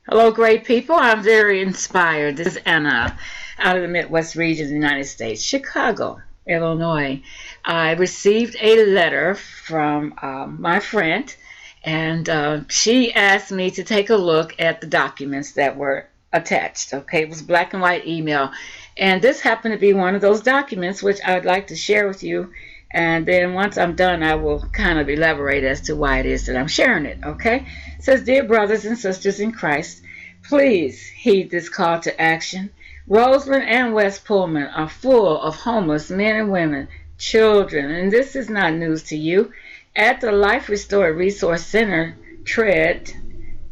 Hello, great people. I'm very inspired. This is Anna out of the Midwest region of the United States, Chicago, Illinois. I received a letter from my friend, and she asked me to take a look at the documents that were attached. Okay, it was black and white email, and this happened to be one of those documents which I would like to share with you. And then once I'm done, I will kind of elaborate as to why it is that I'm sharing it. Okay, it says, "Dear brothers and sisters in Christ, please heed this call to action. Roseland and West Pullman are full of homeless men and women, children, and this is not news to you. At the Life Restored Resource Center, TREAD,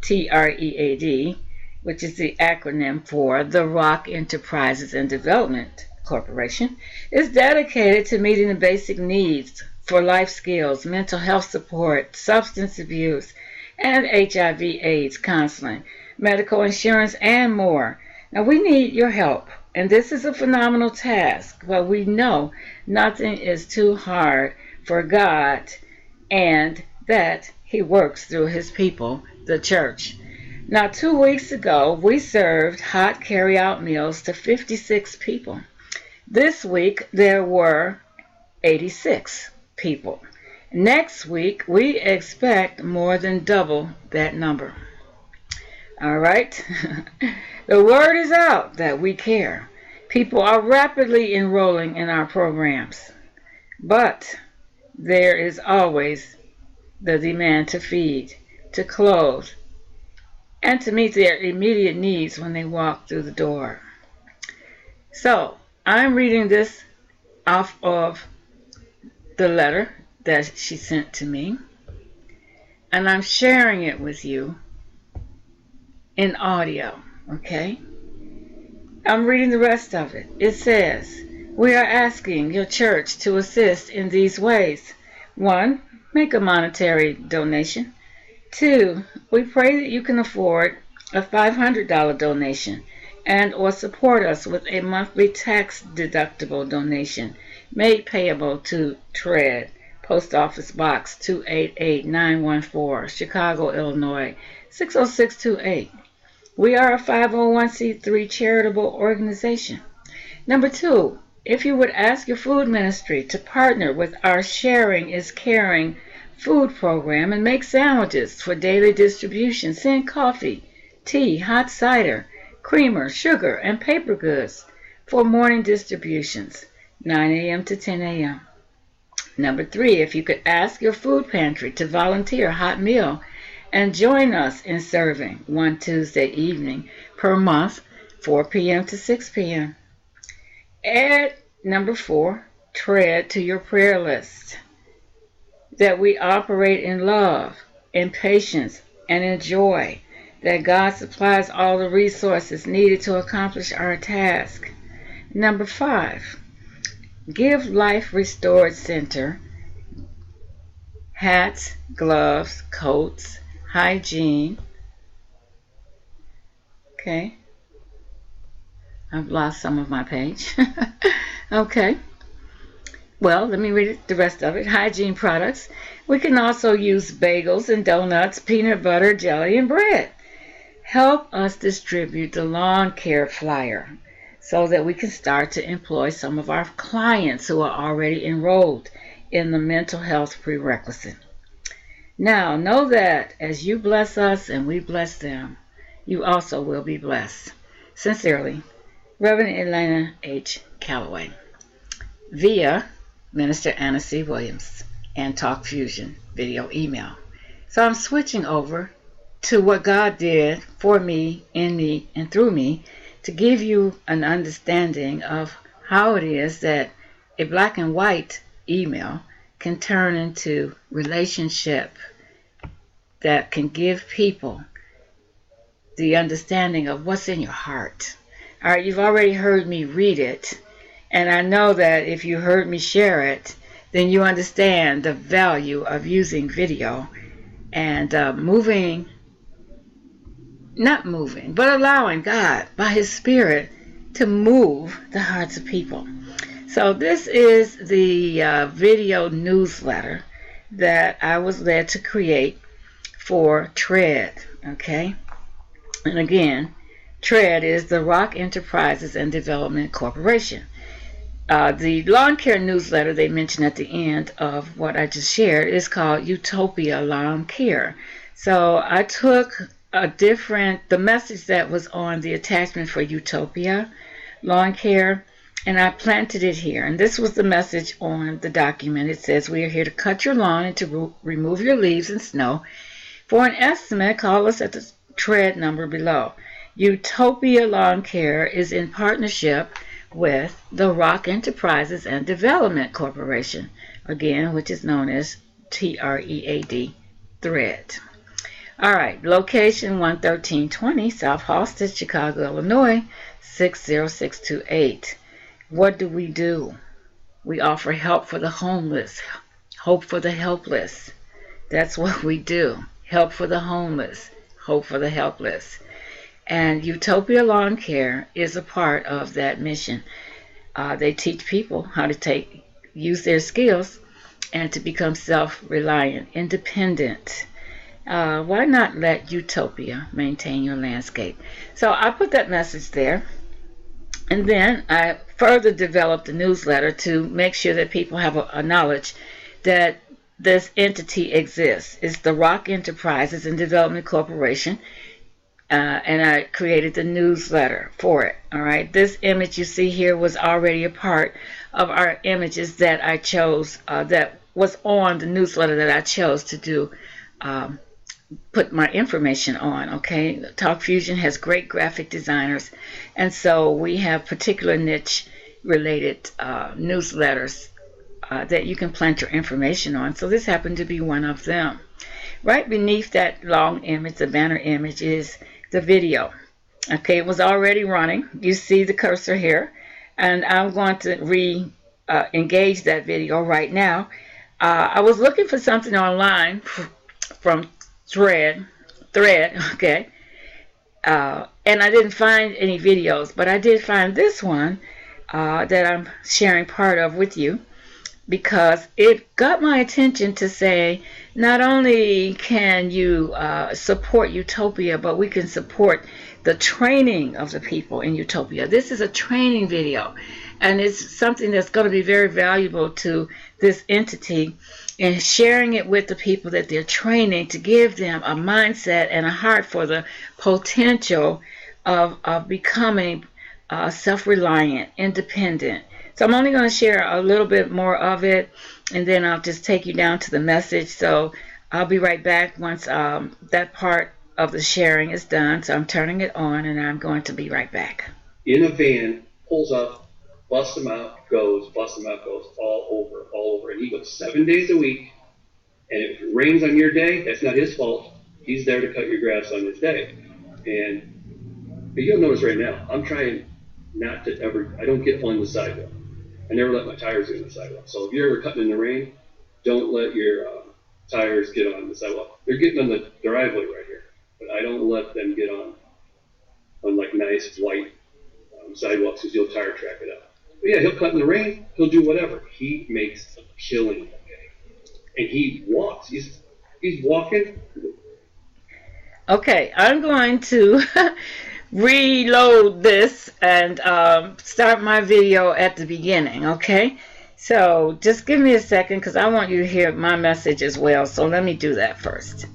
T.R.E.A.D., which is the acronym for the Rock Enterprises and Development Corporation, is dedicated to meeting the basic needs for life skills, mental health support, substance abuse, and HIV/AIDS counseling, medical insurance, and more. Now, we need your help, and this is a phenomenal task, but we know nothing is too hard for God, and that He works through His people, the church. Now, 2 weeks ago, we served hot carry-out meals to 56 people. This week, there were 86 people. Next week, we expect more than double that number. All right? The word is out that we care. People are rapidly enrolling in our programs. But there is always the demand to feed, to clothe, and to meet their immediate needs when they walk through the door. So, I'm reading this off of the letter that she sent to me, and I'm sharing it with you in audio, okay? I'm reading the rest of it. It says, "We are asking your church to assist in these ways. 1. Make a monetary donation. 2. We pray that you can afford a $500 donation and or support us with a monthly tax deductible donation made payable to T.R.E.A.D, Post Office Box 288914, Chicago, Illinois 60628. We are a 501c3 charitable organization. Number 2, if you would ask your food ministry to partner with our Sharing is Caring food program and make sandwiches for daily distribution, send coffee, tea, hot cider, creamer, sugar, and paper goods for morning distributions, 9 a.m. to 10 a.m. Number 3, if you could ask your food pantry to volunteer a hot meal and join us in serving one Tuesday evening per month, 4 p.m. to 6 p.m. Add number 4, T.R.E.A.D to your prayer list. That we operate in love, in patience, and in joy. That God supplies all the resources needed to accomplish our task. Number 5, give Life Restored Center hats, gloves, coats, hygiene. Okay. I've lost some of my page. Okay. Well, let me read the rest of it. Hygiene products. We can also use bagels and donuts, peanut butter, jelly, and bread. Help us distribute the lawn care flyer so that we can start to employ some of our clients who are already enrolled in the mental health prerequisite. Now, know that as you bless us and we bless them, you also will be blessed. Sincerely, Reverend Elena H. Calloway, via Minister Anna C. Williams and Talk Fusion video email. So I'm switching over to what God did for me, in me, and through me to give you an understanding of how it is that a black and white email can turn into relationship that can give people the understanding of what's in your heart. All right, you've already heard me read it, and I know that if you heard me share it, then you understand the value of using video and allowing God by His Spirit to move the hearts of people. So this is the video newsletter that I was led to create for T.R.E.A.D, okay? And again, T.R.E.A.D is the Rock Enterprises and Development Corporation. The lawn care newsletter they mentioned at the end of what I just shared is called Utopia Lawn Care. So I took the message that was on the attachment for Utopia Lawn Care, and I planted it here. And this was the message on the document. It says, "We are here to cut your lawn and to remove your leaves and snow. For an estimate, call us at the T.R.E.A.D number below." Utopia Lawn Care is in partnership with the Rock Enterprises and Development Corporation, again, which is known as T.R.E.A.D, T.R.E.A.D. All right, location 11320 South Halsted, Chicago, Illinois, 60628. What do? We offer help for the homeless, hope for the helpless. That's what we do. Help for the homeless, hope for the helpless. And Utopia Lawn Care is a part of that mission. They teach people how to use their skills and to become self-reliant, independent. Why not let Utopia maintain your landscape? So I put that message there. And then I further developed the newsletter to make sure that people have a knowledge that this entity exists. It's the Rock Enterprises and Development Corporation. And I created the newsletter for it. All right, this image you see here was already a part of our images that I chose, that was on the newsletter that I chose to do, put my information on. Okay, Talk Fusion has great graphic designers, and so we have particular niche related newsletters that you can plant your information on. So this happened to be one of them. Right beneath that long image, the banner image, is the video. Okay, it was already running. You see the cursor here, and I'm going to engage that video right now. I was looking for something online from T.R.E.A.D, okay, and I didn't find any videos, but I did find this one that I'm sharing part of with you, because it got my attention to say, not only can you support Utopia, but we can support the training of the people in Utopia. This is a training video, and it's something that's going to be very valuable to this entity in sharing it with the people that they're training, to give them a mindset and a heart for the potential of becoming self-reliant, independent. So I'm only going to share a little bit more of it, and then I'll just take you down to the message. So I'll be right back once that part of the sharing is done. So I'm turning it on, and I'm going to be right back. In a van, pulls up, busts them out, goes, busts them out, goes, all over. And he goes 7 days a week, and if it rains on your day, that's not his fault. He's there to cut your grass on his day. But you'll notice right now, I'm trying not to ever, I don't get on the sidewalk. I never let my tires get on the sidewalk. So if you're ever cutting in the rain, don't let your tires get on the sidewalk. They're getting on the driveway right here, but I don't let them get on like nice white sidewalks, because you'll tire track it out. But yeah, he'll cut in the rain. He'll do whatever. He makes a killing, okay? And he walks. He's walking. Okay, I'm going to reload this and start my video at the beginning, okay? So just give me a second, because I want you to hear my message as well. So let me do that first.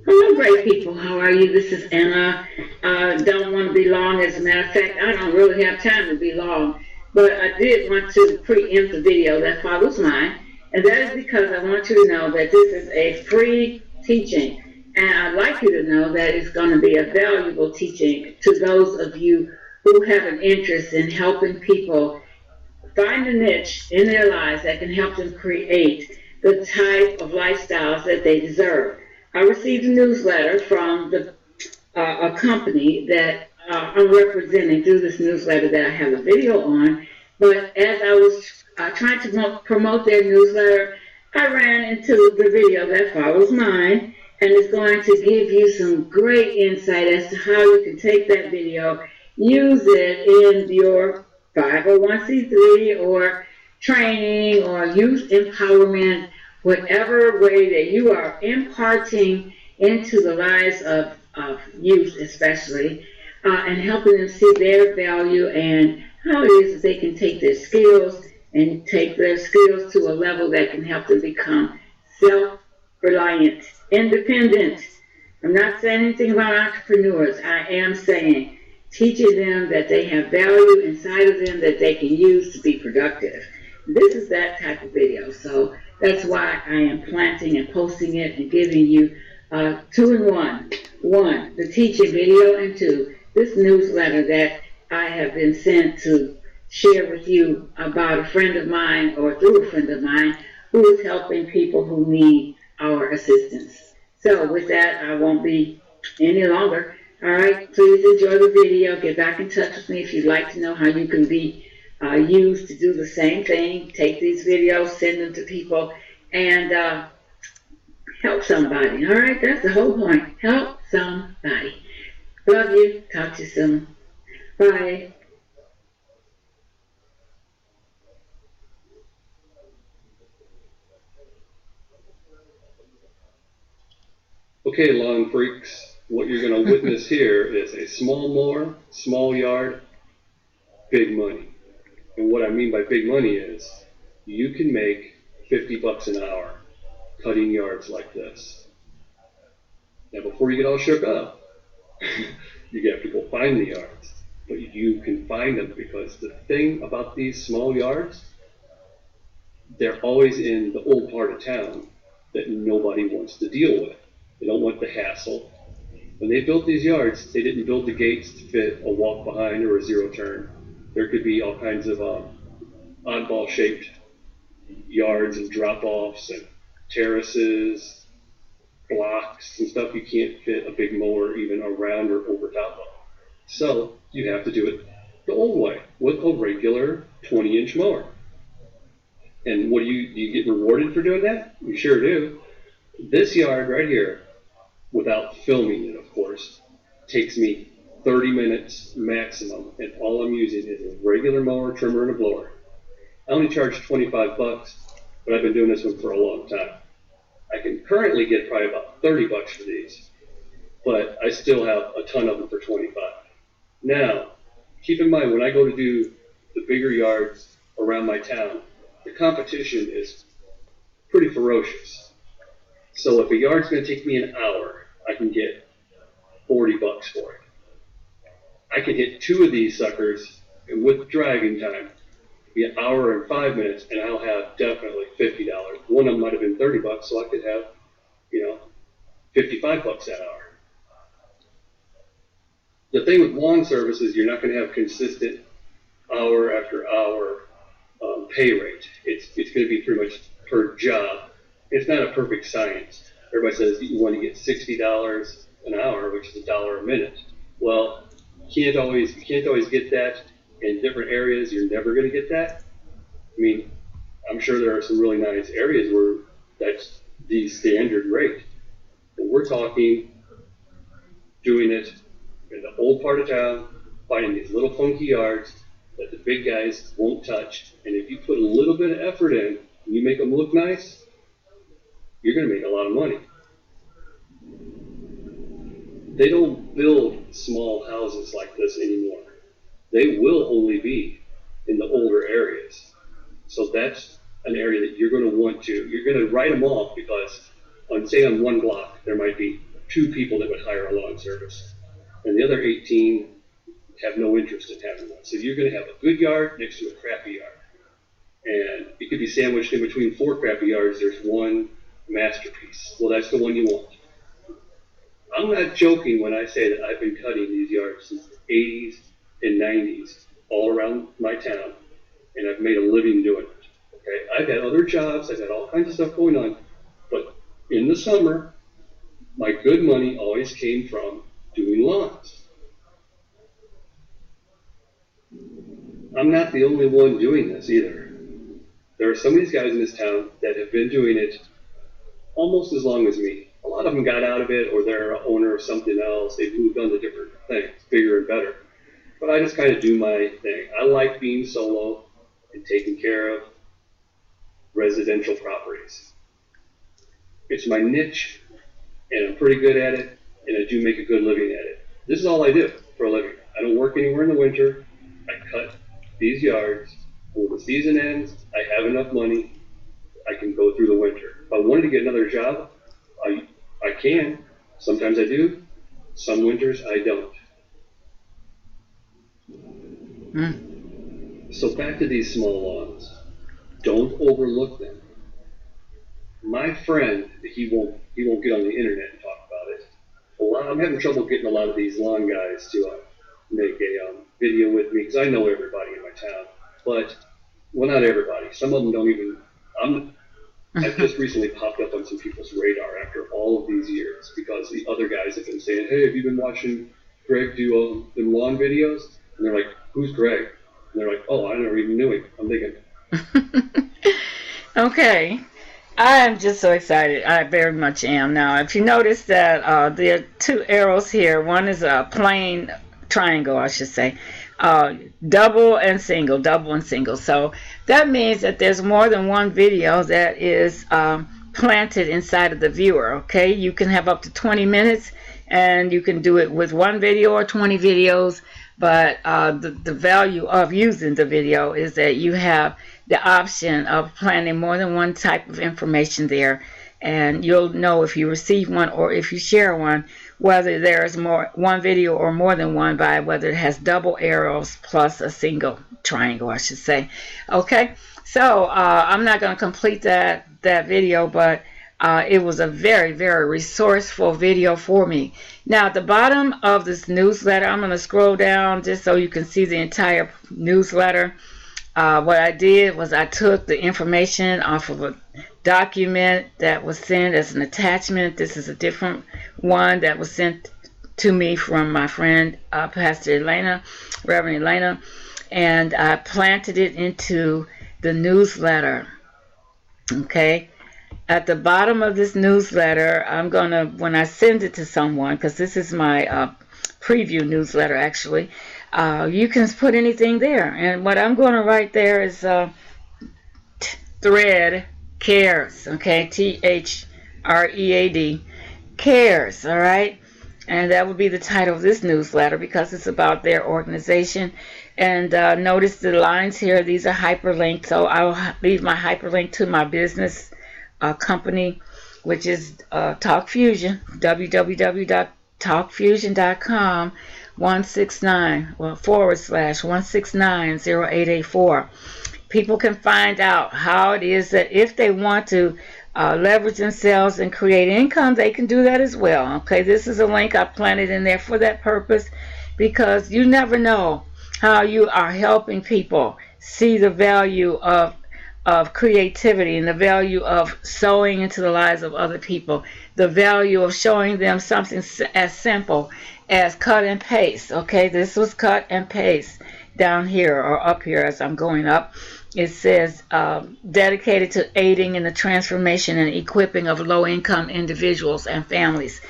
Hello, great people. How are you? This is Anna. Don't want to be long. As a matter of fact, I don't really have time to be long. But I did want to preempt the video that follows mine. And that is because I want you to know that this is a free teaching. And I'd like you to know that it's going to be a valuable teaching to those of you who have an interest in helping people find a niche in their lives that can help them create the type of lifestyles that they deserve. I received a newsletter from a company that I'm representing through this newsletter that I have a video on. But as I was trying to promote their newsletter, I ran into the video that follows mine, and it's going to give you some great insight as to how you can take that video, use it in your 501c3 or training or youth empowerment, whatever way that you are imparting into the lives of youth especially, and helping them see their value and how it is that they can take their skills and take their skills to a level that can help them become self-reliant, independent. I'm not saying anything about entrepreneurs. I am saying teaching them that they have value inside of them that they can use to be productive. This is that type of video. So that's why I am planting and posting it and giving you two in one. One, the teaching video, and two, this newsletter that I have been sent to share with you about a friend of mine or through a friend of mine who is helping people who need our assistance. So with that, I won't be any longer. All right, please enjoy the video. Get back in touch with me if you'd like to know how you can be used to do the same thing. Take these videos, send them to people, and help somebody. All right, that's the whole point. Help somebody. Love you. Talk to you soon. Bye. Okay, lawn freaks, what you're going to witness here is a small mower, small yard, big money. And what I mean by big money is you can make $50 an hour cutting yards like this. Now, before you get all shook up, you have to go find the yards. But you can find them because the thing about these small yards, they're always in the old part of town that nobody wants to deal with. They don't want the hassle. When they built these yards, they didn't build the gates to fit a walk behind or a zero turn. There could be all kinds of oddball shaped yards and drop offs and terraces, blocks and stuff you can't fit a big mower even around or over top of. So you have to do it the old way with a regular 20-inch mower. And what do you get rewarded for doing that? You sure do. This yard right here, without filming it, of course, takes me 30 minutes maximum, and all I'm using is a regular mower, trimmer, and a blower. I only charge $25, but I've been doing this one for a long time. I can currently get probably about $30 for these, but I still have a ton of them for $25. Now, keep in mind, when I go to do the bigger yards around my town, the competition is pretty ferocious. So if a yard's going to take me an hour, I can get $40 for it. I can hit two of these suckers, and with driving time, be an hour and 5 minutes, and I'll have definitely $50. One of them might have been $30, so I could have, $55 that hour. The thing with lawn service is you're not going to have consistent hour after hour pay rate. It's going to be pretty much per job. It's not a perfect science. Everybody says you want to get $60 an hour, which is $1 a minute. Well, you can't always get that in different areas. You're never going to get that. I mean, I'm sure there are some really nice areas where that's the standard rate. But we're talking doing it in the old part of town, finding these little funky yards that the big guys won't touch. And if you put a little bit of effort in and you make them look nice, you're going to make a lot of money. They don't build small houses like this anymore. They will only be in the older areas. So that's an area that you're going to want to, you're going to write them off because say on one block, there might be 2 people that would hire a lawn service. And the other 18 have no interest in having one. So you're going to have a good yard next to a crappy yard. And it could be sandwiched in between 4 crappy yards. There's one masterpiece. Well, that's the one you want. I'm not joking when I say that I've been cutting these yards since the 80s and 90s all around my town, and I've made a living doing it. Okay, I've had other jobs, I've had all kinds of stuff going on, but in the summer, my good money always came from doing lawns. I'm not the only one doing this either. There are some of these guys in this town that have been doing it almost as long as me. A lot of them got out of it, or they're an owner of something else. They've moved on to different things, bigger and better. But I just kind of do my thing. I like being solo and taking care of residential properties. It's my niche, and I'm pretty good at it, and I do make a good living at it. This is all I do for a living. I don't work anywhere in the winter. I cut these yards. When the season ends, I have enough money. I can go through the winter. If I wanted to get another job, I can. Sometimes I do. Some winters I don't. So back to these small lawns. Don't overlook them. My friend, he won't get on the internet and talk about it. I'm having trouble getting a lot of these lawn guys to make a video with me because I know everybody in my town. But, well, not everybody. Some of them don't even. I've just recently popped up on some people's radar after all of these years because the other guys have been saying, "Hey, have you been watching Greg do them lawn videos?" And they're like, "Who's Greg?" And they're like, "Oh, I never even knew him." I'm thinking. Okay. I am just so excited. I very much am. Now, if you notice that there are two arrows here. One is a plain triangle, I should say. Double and single, double and single. So that means that there's more than one video that is planted inside of the viewer. Okay, you can have up to 20 minutes, and you can do it with one video or 20 videos. But the value of using the video is that you have the option of planting more than one type of information there, and you'll know if you receive one or if you share one, whether there is one video or more than one, by whether it has double arrows plus a single triangle, I should say. Okay, so I'm not going to complete that video, but it was a very, very resourceful video for me. Now, at the bottom of this newsletter, I'm going to scroll down just so you can see the entire newsletter. What I did was I took the information off of a document that was sent as an attachment. This is a different one that was sent to me from my friend, Pastor Elena, Reverend Elena, and I planted it into the newsletter. Okay. At the bottom of this newsletter, I'm going to, when I send it to someone, because this is my preview newsletter actually, you can put anything there. And what I'm going to write there is T.R.E.A.D cares, okay, T.R.E.A.D cares, all right? And that would be the title of this newsletter because it's about their organization. And notice the lines here, these are hyperlinked, so I'll leave my hyperlink to my business company, which is Talk Fusion, www.talkfusion.com /169/1690884. People can find out how it is that if they want to leverage themselves and create income, they can do that as well. Okay, this is a link I planted in there for that purpose because you never know how you are helping people see the value of creativity and the value of sowing into the lives of other people, the value of showing them something as simple as cut and paste. Okay, this was cut and paste down here or up here as I'm going up. It says dedicated to aiding in the transformation and equipping of low-income individuals and families.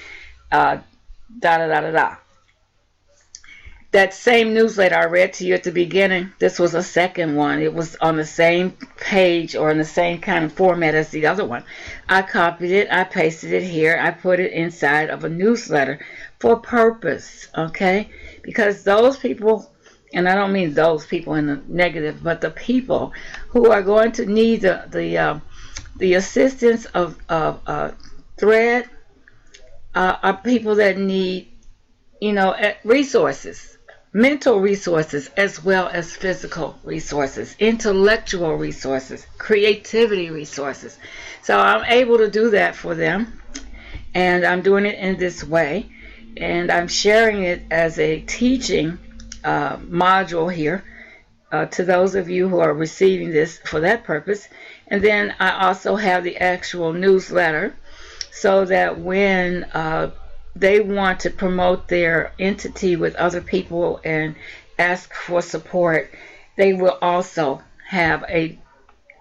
That same newsletter I read to you at the beginning, this was a second one. It was on the same page or in the same kind of format as the other one. I copied it, I pasted it here, I put it inside of a newsletter for purpose, okay? Because those people, and I don't mean those people in the negative, but the people who are going to need the assistance of T.R.E.A.D are people that need, you know, resources. Mental resources as well as physical resources, intellectual resources, creativity resources. So I'm able to do that for them, and I'm doing it in this way, and I'm sharing it as a teaching module here to those of you who are receiving this for that purpose. And then I also have the actual newsletter so that when they want to promote their entity with other people and ask for support, they will also have a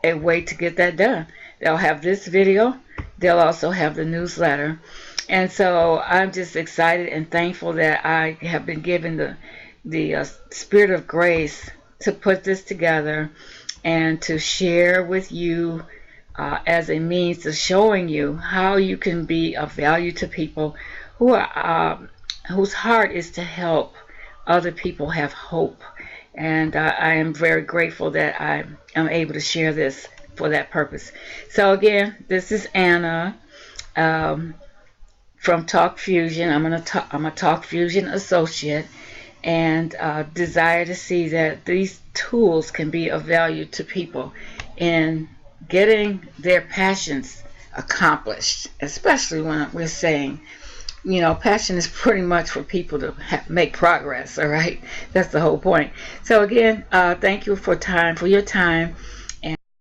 way to get that done. They'll have this video, they'll also have the newsletter. And so I'm just excited and thankful that I have been given the spirit of grace to put this together and to share with you as a means of showing you how you can be of value to people who are whose heart is to help other people have hope. And I am very grateful that I am able to share this for that purpose. So again, this is Anna um, from Talk Fusion. I'm a Talk Fusion associate, and desire to see that these tools can be of value to people in getting their passions accomplished, especially when we're saying, you know, passion is pretty much for people to make progress. All right, that's the whole point. So again, thank you for your time,